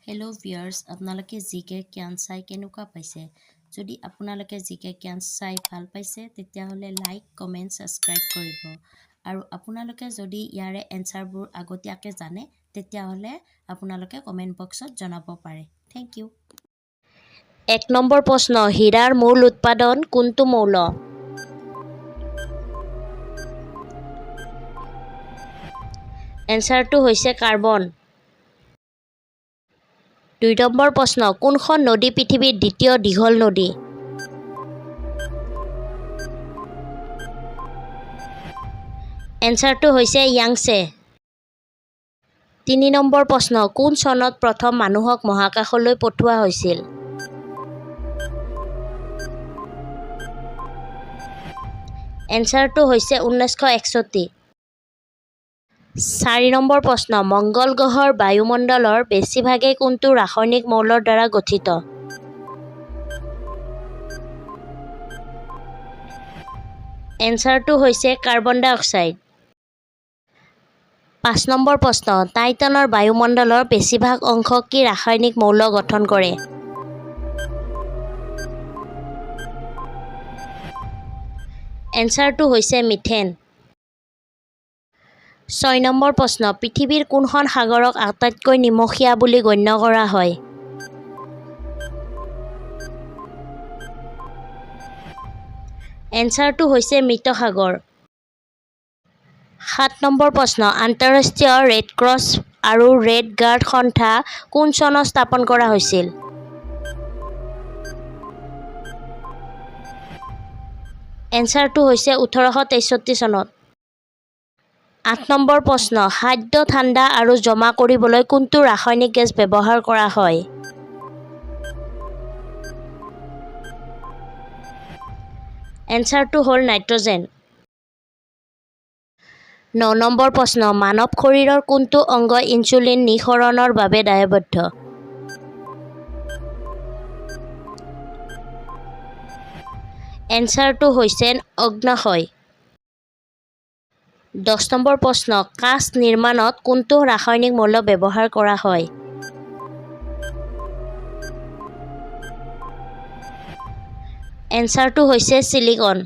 Hello' viewers, আপোনালোকে জিকে জ্ঞান চাই কেনেকুৱা পাইছে? যদি আপোনালোকে জিকে জ্ঞান চাই ভাল পাইছে তেতিয়াহ'লে লাইক, কমেণ্ট, ছাবস্ক্ৰাইব কৰিব। আৰু আপোনালোকে যদি ইয়াৰে এনচাৰবোৰ আগতীয়াকৈ জানে তেতিয়াহ'লে আপোনালোকে কমেণ্ট বক্সত জনাব পাৰে। Thank U. ১ নম্বৰ প্ৰশ্ন, হীৰাৰ মূল উৎপাদন কোনটো মৌল? এনচাৰটো হৈছে কাৰ্বন। ২ নম্বৰ প্ৰশ্ন, কোনখন নদী পৃথিৱীৰ দ্বিতীয় দীঘল নদী? এনচাৰটো হৈছে য়াংছে। ৩ নম্বৰ প্ৰশ্ন, কোন চনত প্ৰথম মানুহক মহাকাশলৈ পঠোৱা হৈছিল? এনচাৰটো হৈছে ১৯৬১। ৪ নম্বৰ প্ৰশ্ন, মংগল গ্ৰহৰ বায়ুমণ্ডলৰ বেছিভাগেই কোনটো ৰাসায়নিক মৌলৰ দ্বাৰা গঠিত? এনচাৰটো হৈছে কাৰ্বন ডাই অক্সাইড। ৫ নম্বৰ প্ৰশ্ন, টাইটানৰ বায়ুমণ্ডলৰ বেছিভাগ অংশ কি ৰাসায়নিক মৌল গঠন কৰে? এনচাৰটো হৈছে মিথেন। ৬ নম্বৰ প্ৰশ্ন, পৃথিৱীৰ কোনখন সাগৰক আটাইতকৈ নিমখীয়া বুলি গণ্য কৰা হয়? এনচাৰটো হৈছে মৃত সাগৰ। ৭ নম্বৰ প্ৰশ্ন, আন্তঃৰাষ্ট্ৰীয় ৰেড ক্ৰছ আৰু ৰেড গাৰ্ড সংস্থা কোন চনত স্থাপন কৰা হৈছিল? এনচাৰটো হৈছে ১৮৬৩ চনত। ৮ নম্বৰ প্ৰশ্ন, খাদ্য ঠাণ্ডা আৰু জমা কৰিবলৈ কোনটো ৰাসায়নিক গেছ ব্যৱহাৰ কৰা হয়? এনচাৰটো হ'ল নাইট্ৰজেন। ৯ নম্বৰ প্ৰশ্ন, মানৱ শৰীৰৰ কোনটো অংগ ইনচুলিন নিঃসৰণৰ বাবে দায়বদ্ধ? এনচাৰটো হৈছে অগ্ন্যাশয়। ১০ নম্বৰ প্ৰশ্ন, কাঁচ নিৰ্মাণত কোনটো ৰাসায়নিক মৌল ব্যৱহাৰ কৰা হয়? এনচাৰটো হৈছে ছিলিকন।